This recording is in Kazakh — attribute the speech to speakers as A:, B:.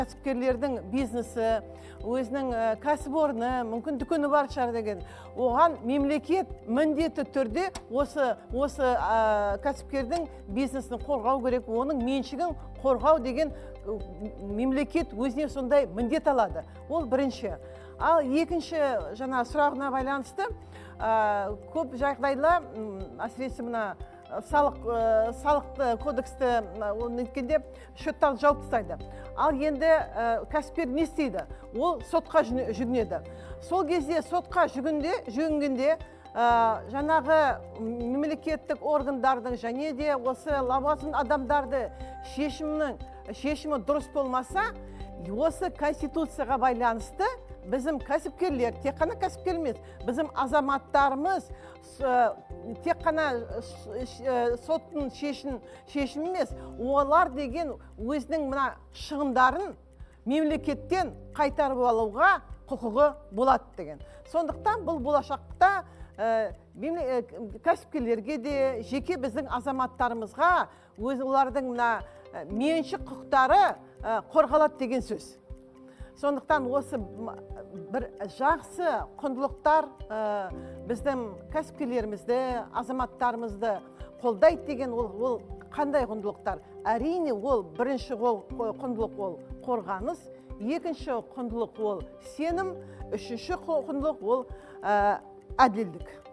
A: Кәсіпкерлердің бизнесі, өзінің кәсіпорны, мүмкін дүкені бар шығар деген. Оған мемлекет міндетті түрде осы кәсіпкердің бизнесін қорғау керек, оның меншігін қорғау деген мемлекет өзіне сондай міндет алады. Ол бірінші. Ал екінші жаңа сұрағына байланысты көп жағдайда әсіресе мына салықты кодексті неткенде шөттарды жауып тастайды. Ал енді кәсіпкер не істейді? Ол сотқа жүгінеді. Сол кезде сотқа жүгінгенде жаңағы мемлекеттік органдардың және де осы лауазымды адамдарды шешімі дұрыс болмаса, осы конституцияға байланысты біздің кәсіпкерлер, тек қана кәсіпкер емес, біздің азаматтарымыз тек қана соттың шешімі емес, олар деген өзінің мына шығындарын мемлекеттен қайтарып алуға құқығы болады деген. Сондықтан бұл болашақта кәсіпкерлерге де, жеке біздің азаматтарымызға олардың мына меншік құқықтары қорғалады деген сөз. Сондықтан осы бір жақсы құндылықтар біздің кәсіпкерлерімізді, азаматтарымызды қолдайды деген ол қандай құндылықтар? Әрине ол бірінші құндылық ол қорғаныс, екінші құндылық ол сенім, үшінші құндылық ол әділдік.